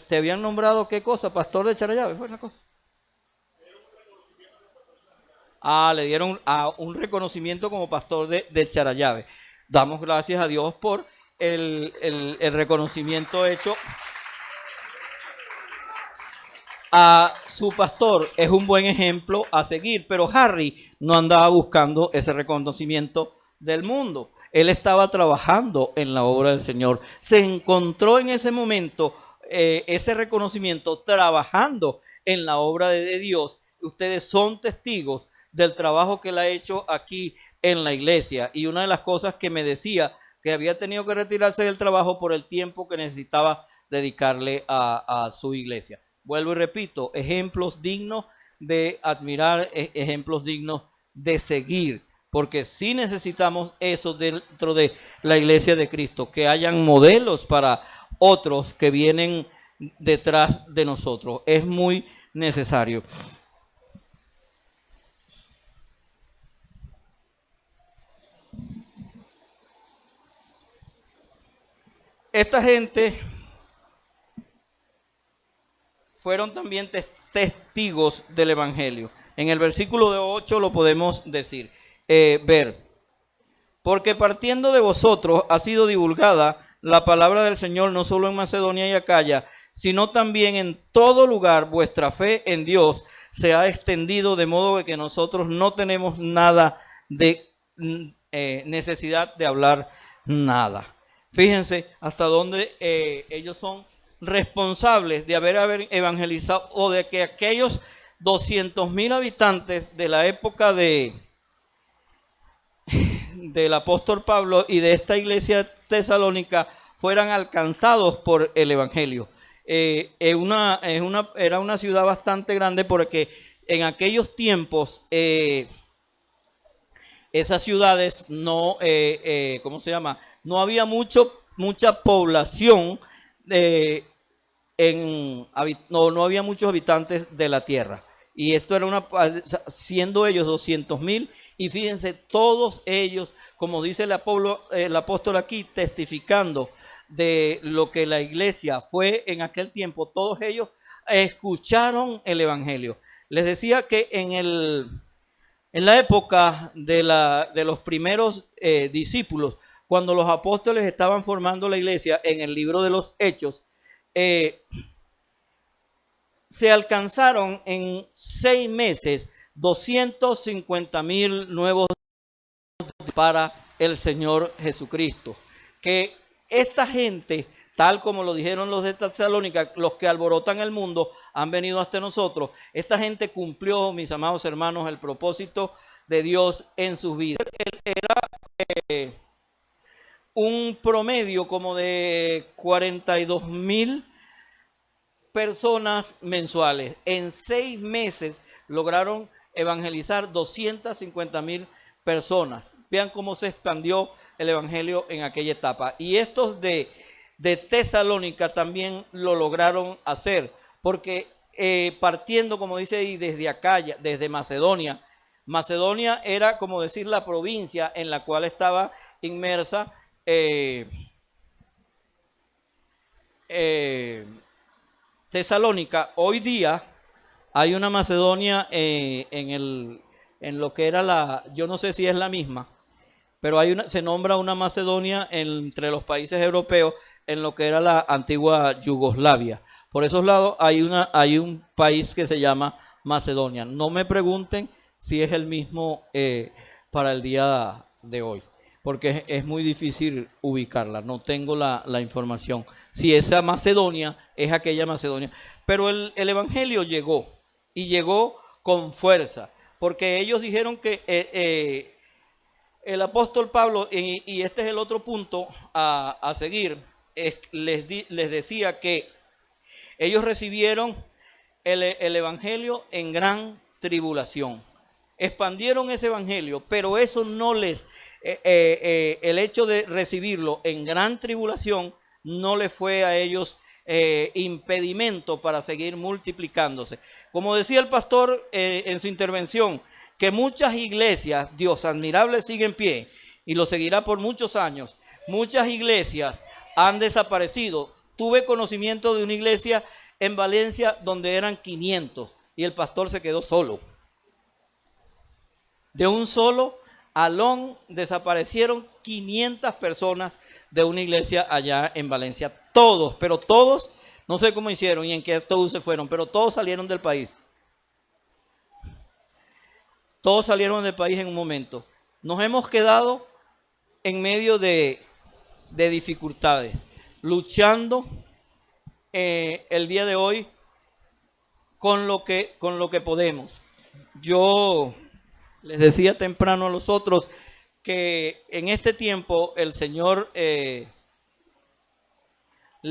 te habían nombrado, ¿qué cosa? Pastor de Charallave, ¿fue una cosa? Le dieron un reconocimiento como pastor de Charallave. Damos gracias a Dios por el reconocimiento hecho a su pastor. Es un buen ejemplo a seguir, pero Harry no andaba buscando ese reconocimiento del mundo. Él estaba trabajando en la obra del Señor. Se encontró en ese momento ese reconocimiento trabajando en la obra de Dios. Ustedes son testigos del trabajo que él ha hecho aquí en la iglesia. Y una de las cosas que me decía, que había tenido que retirarse del trabajo por el tiempo que necesitaba dedicarle a su iglesia. Vuelvo y repito, ejemplos dignos de admirar, ejemplos dignos de seguir, porque sí necesitamos eso dentro de la iglesia de Cristo, que hayan modelos para otros que vienen detrás de nosotros. Es muy necesario. Esta gente fueron también testigos del Evangelio. En el versículo de 8 lo podemos decir, ver. Porque partiendo de vosotros ha sido divulgada la palabra del Señor no solo en Macedonia y Acaya, sino también en todo lugar. Vuestra fe en Dios se ha extendido, de modo que nosotros no tenemos nada de necesidad de hablar nada. Fíjense hasta dónde ellos son responsables de haber evangelizado, o de que aquellos 200,000 habitantes de la época del apóstol Pablo y de esta iglesia tesalónica fueran alcanzados por el evangelio. Era una ciudad bastante grande, porque en aquellos tiempos esas ciudades no, ¿cómo se llama? No había mucha población, no había muchos habitantes de la tierra. Y esto era siendo ellos 200,000, y fíjense, todos ellos, como dice el apóstol aquí, testificando de lo que la iglesia fue en aquel tiempo, todos ellos escucharon el evangelio. Les decía que en la época de los primeros discípulos, cuando los apóstoles estaban formando la iglesia, en el libro de los Hechos, se alcanzaron en 6 meses 250,000 nuevos para el Señor Jesucristo. Que esta gente, tal como lo dijeron los de Tesalónica, los que alborotan el mundo han venido hasta nosotros. Esta gente cumplió, mis amados hermanos, el propósito de Dios en sus vidas. Era un promedio como de 42,000 personas mensuales. En 6 meses lograron evangelizar 250,000 personas. Vean cómo se expandió el evangelio en aquella etapa. Y estos de Tesalónica también lo lograron hacer, porque partiendo, como dice ahí, desde Acaya, desde Macedonia. Macedonia era, como decir, la provincia en la cual estaba inmersa Tesalónica. Hoy día Hay una Macedonia en lo que era yo no sé si es la misma, pero se nombra una Macedonia entre los países europeos en lo que era la antigua Yugoslavia. Por esos lados hay un país que se llama Macedonia. No me pregunten si es el mismo para el día de hoy, porque es muy difícil ubicarla. No tengo la información. Si esa Macedonia es aquella Macedonia. Pero el Evangelio llegó y llegó con fuerza, porque ellos dijeron que el apóstol Pablo, y este es el otro punto a seguir, les decía que ellos recibieron el evangelio en gran tribulación. Expandieron ese evangelio, pero eso no el hecho de recibirlo en gran tribulación no les fue a ellos impedimento para seguir multiplicándose. Como decía el pastor en su intervención, que muchas iglesias, Dios admirable, sigue en pie y lo seguirá por muchos años. Muchas iglesias han desaparecido. Tuve conocimiento de una iglesia en Valencia donde eran 500 y el pastor se quedó solo. De un solo alón desaparecieron 500 personas de una iglesia allá en Valencia. Todos, pero todos, no sé cómo hicieron y en qué autobús se fueron, pero todos salieron del país. Todos salieron del país en un momento. Nos hemos quedado en medio de dificultades, luchando el día de hoy con lo que podemos. Yo les decía temprano a los otros que en este tiempo el Señor le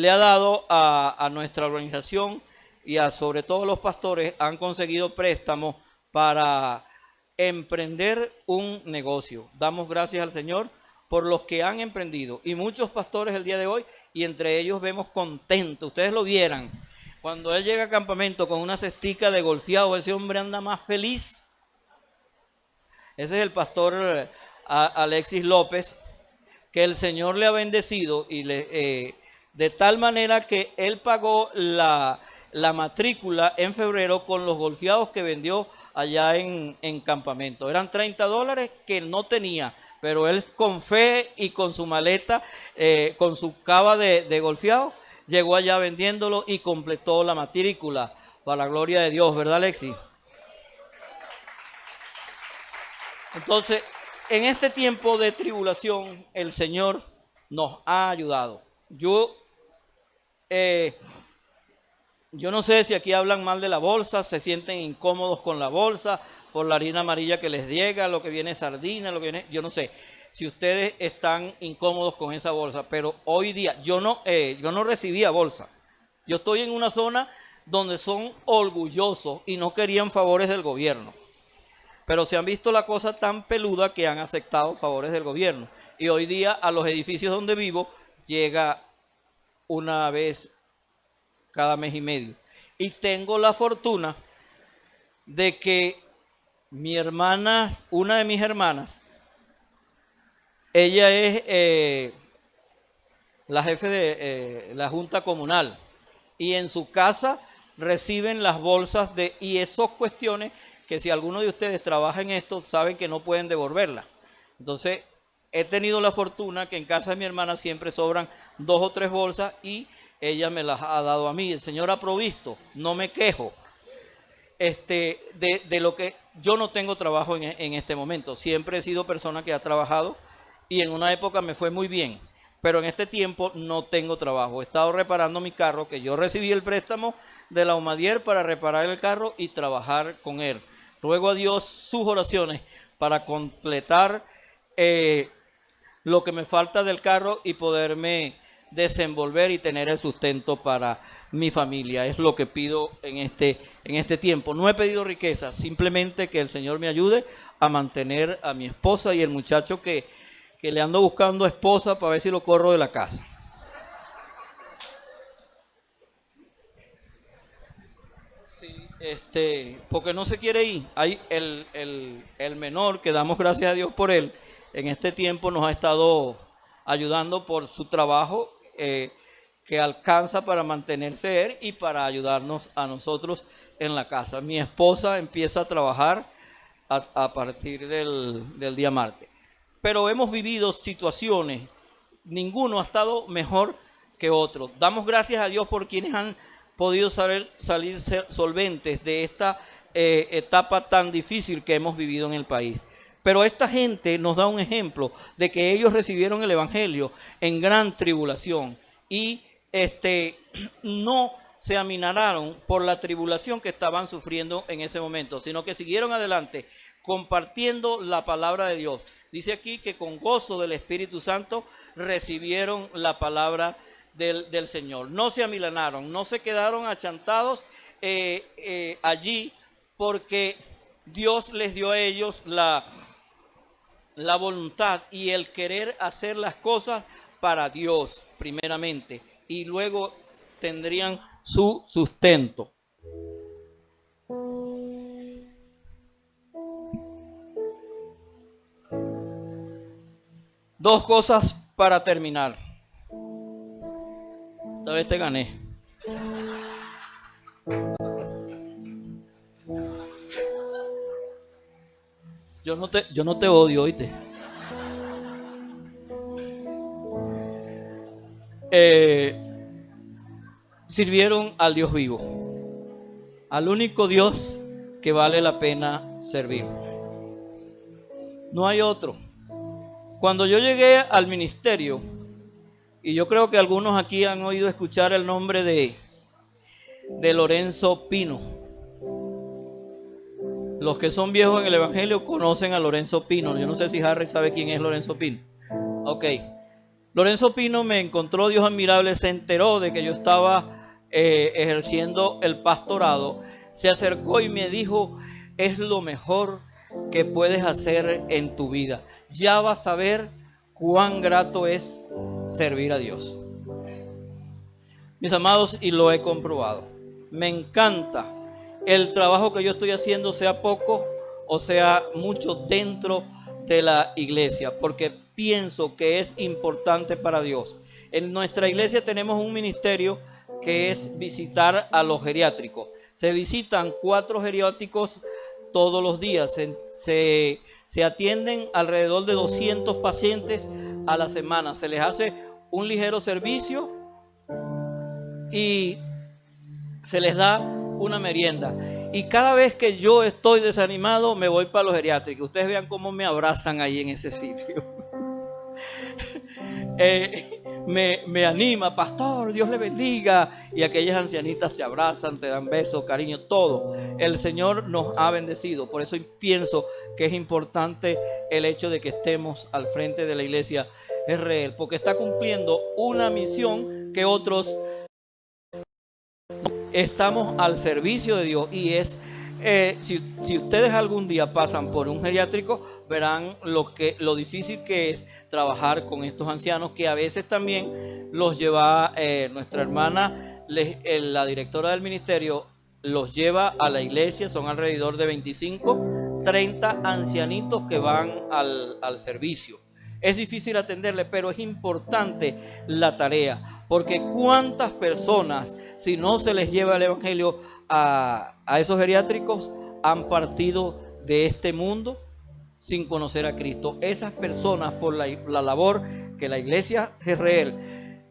ha dado a nuestra organización y sobre todo los pastores han conseguido préstamos para emprender un negocio. Damos gracias al Señor por los que han emprendido y muchos pastores el día de hoy, y entre ellos vemos contentos. Ustedes lo vieran cuando él llega a campamento con una cestica de golfeado, ese hombre anda más feliz. Ese es el pastor Alexis López, que el Señor le ha bendecido y de tal manera que él pagó la matrícula en febrero con los golfeados que vendió allá en campamento. Eran $30 que no tenía, pero él con fe y con su maleta, con su cava de golfeado, llegó allá vendiéndolo y completó la matrícula para la gloria de Dios, ¿verdad, Alexis? Entonces, en este tiempo de tribulación, el Señor nos ha ayudado. Yo no sé si aquí hablan mal de la bolsa, se sienten incómodos con la bolsa, por la harina amarilla que les llega, lo que viene sardina, lo que viene, yo no sé si ustedes están incómodos con esa bolsa, pero hoy día yo no recibía bolsa. Yo estoy en una zona donde son orgullosos y no querían favores del gobierno, pero se han visto la cosa tan peluda que han aceptado favores del gobierno. Y hoy día a los edificios donde vivo llega una vez cada mes y medio. Y tengo la fortuna de que una de mis hermanas, ella es la jefe de la junta comunal y en su casa reciben las bolsas y esas cuestiones que si alguno de ustedes trabaja en esto saben que no pueden devolverlas. Entonces he tenido la fortuna que en casa de mi hermana siempre sobran 2 o 3 bolsas y ella me las ha dado a mí. El Señor ha provisto, no me quejo. De lo que yo no tengo trabajo en este momento. Siempre he sido persona que ha trabajado y en una época me fue muy bien, pero en este tiempo no tengo trabajo. He estado reparando mi carro, que yo recibí el préstamo de la Humadier para reparar el carro y trabajar con él. Ruego a Dios sus oraciones para completar lo que me falta del carro y poderme desenvolver y tener el sustento para mi familia. Es lo que pido en este tiempo. No he pedido riqueza, simplemente que el Señor me ayude a mantener a mi esposa y el muchacho que le ando buscando esposa para ver si lo corro de la casa. Sí, porque no se quiere ir. Hay el menor, que damos gracias a Dios por él, en este tiempo nos ha estado ayudando por su trabajo, que alcanza para mantenerse él y para ayudarnos a nosotros en la casa. Mi esposa empieza a trabajar a partir del día martes. Pero hemos vivido situaciones, ninguno ha estado mejor que otro. Damos gracias a Dios por quienes han podido salir solventes de esta etapa tan difícil que hemos vivido en el país. Pero esta gente nos da un ejemplo de que ellos recibieron el evangelio en gran tribulación y no se aminoraron por la tribulación que estaban sufriendo en ese momento, sino que siguieron adelante compartiendo la palabra de Dios. Dice aquí que con gozo del Espíritu Santo recibieron la palabra del Señor. No se amilanaron, no se quedaron achantados allí, porque Dios les dio a ellos la voluntad y el querer hacer las cosas para Dios primeramente, y luego tendrían su sustento. Dos cosas para terminar. Esta vez te gané. Yo no te odio, ¿oíste? Sirvieron al Dios vivo, al único Dios que vale la pena servir. No hay otro. Cuando yo llegué al ministerio, y yo creo que algunos aquí han oído escuchar el nombre de Lorenzo Pino. Los que son viejos en el evangelio conocen a Lorenzo Pino. Yo no sé si Harry sabe quién es Lorenzo Pino. Ok. Lorenzo Pino me encontró, Dios admirable, se enteró de que yo estaba ejerciendo el pastorado. Se acercó y me dijo: es lo mejor que puedes hacer en tu vida. Ya vas a ver cuán grato es servir a Dios. Mis amados, y lo he comprobado. Me encanta el trabajo que yo estoy haciendo, sea poco o sea mucho, dentro de la iglesia, porque pienso que es importante para Dios. En nuestra iglesia tenemos un ministerio que es visitar a los geriátricos. Se visitan 4 geriátricos todos los días. Se atienden alrededor de 200 pacientes a la semana. Se les hace un ligero servicio y se les da una merienda. Y cada vez que yo estoy desanimado, me voy para los geriátricos. Ustedes vean cómo me abrazan ahí en ese sitio. Me anima: pastor, Dios le bendiga. Y aquellas ancianitas te abrazan, te dan besos, cariño, todo. El Señor nos ha bendecido. Por eso pienso que es importante el hecho de que estemos al frente de la iglesia Israel, porque está cumpliendo una misión que otros estamos al servicio de Dios. Y es si ustedes algún día pasan por un geriátrico, verán lo difícil que es trabajar con estos ancianos, que a veces también los lleva nuestra hermana, la directora del ministerio, los lleva a la iglesia. Son alrededor de 25, 30 ancianitos que van al servicio. Es difícil atenderle, pero es importante la tarea, porque cuántas personas, si no se les lleva el evangelio a esos geriátricos, han partido de este mundo sin conocer a Cristo. Esas personas, por la labor que la iglesia Israel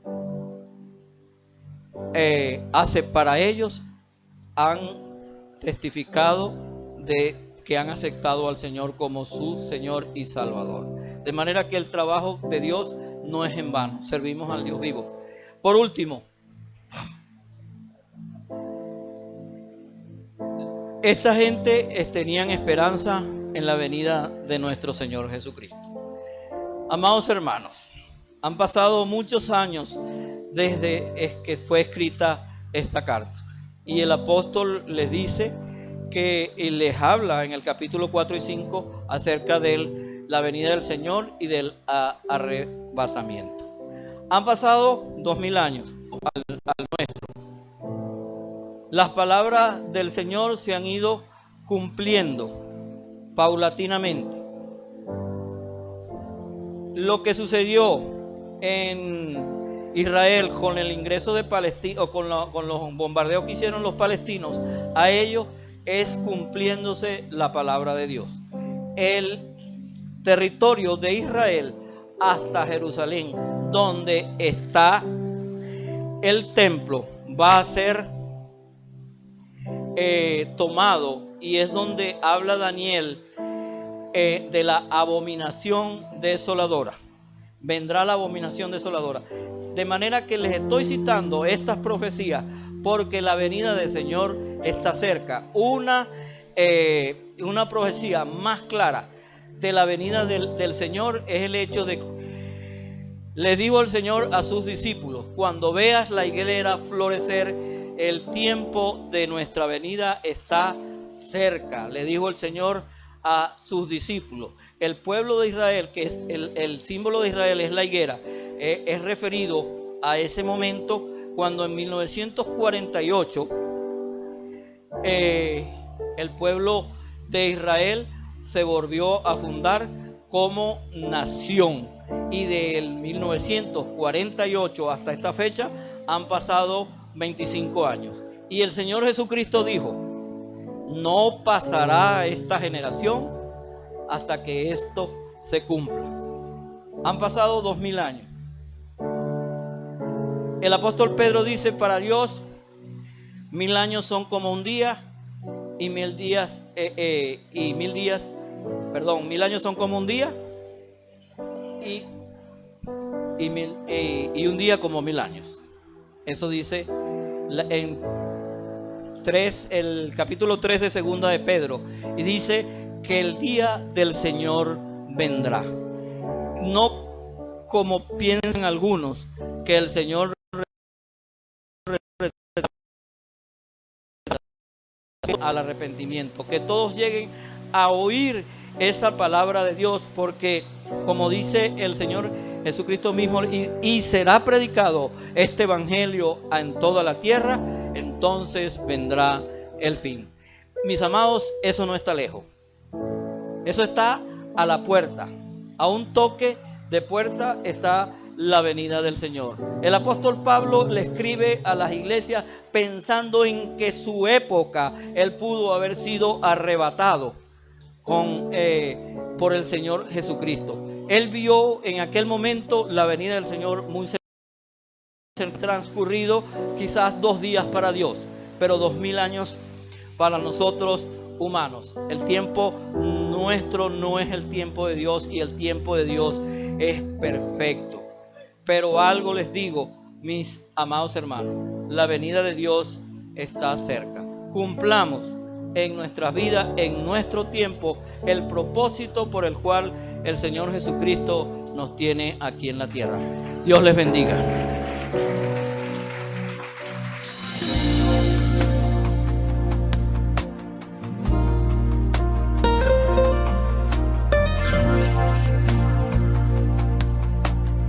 hace para ellos, han testificado de que han aceptado al Señor como su Señor y Salvador. De manera que el trabajo de Dios no es en vano. Servimos al Dios vivo. Por último, esta gente tenían esperanza en la venida de nuestro Señor Jesucristo. Amados hermanos, han pasado muchos años desde que fue escrita esta carta. Y el apóstol les dice que les habla en el capítulo 4 y 5 acerca de la venida del Señor y del arrebatamiento. Han pasado 2000 años al nuestro. Las palabras del Señor se han ido cumpliendo paulatinamente. Lo que sucedió en Israel, con el ingreso de Palestina, o con los bombardeos que hicieron los palestinos a ellos, es cumpliéndose la palabra de Dios. El territorio de Israel hasta Jerusalén, donde está el templo, va a ser tomado, y es donde habla Daniel de la abominación desoladora. Vendrá la abominación desoladora. De manera que les estoy citando estas profecías porque la venida del Señor está cerca. Una profecía más clara de la venida del Señor es el hecho de, le dijo el Señor a sus discípulos: cuando veas la higuera florecer, el tiempo de nuestra venida está cerca. Le dijo el Señor a sus discípulos. El pueblo de Israel, que es el símbolo de Israel, es la higuera, es referido a ese momento cuando en 1948 el pueblo de Israel se volvió a fundar como nación, y del 1948 hasta esta fecha han pasado 25 años, y el Señor Jesucristo dijo: no pasará esta generación hasta que esto se cumpla. Han pasado 2000 años. El apóstol Pedro dice: para Dios 1000 años son como un día, y 1000 años son como un día, y un día como 1000 años. Eso dice en el capítulo 3 de segunda de Pedro, y dice que el día del Señor vendrá. No como piensan algunos, que el Señor al arrepentimiento, que todos lleguen a oír esa palabra de Dios, porque como dice el Señor Jesucristo mismo, y será predicado este evangelio en toda la tierra, entonces vendrá el fin. Mis amados, eso no está lejos. Eso está a la puerta. A un toque de puerta está la venida del Señor. El apóstol Pablo le escribe a las iglesias pensando en que su época él pudo haber sido arrebatado por el Señor Jesucristo. Él vio en aquel momento la venida del Señor muy transcurrido, quizás 2 días para Dios, pero 2000 años para nosotros humanos. El tiempo nuestro no es el tiempo de Dios, y el tiempo de Dios es perfecto. Pero algo les digo, mis amados hermanos: la venida de Dios está cerca. Cumplamos en nuestras vidas, en nuestro tiempo, el propósito por el cual el Señor Jesucristo nos tiene aquí en la tierra. Dios les bendiga.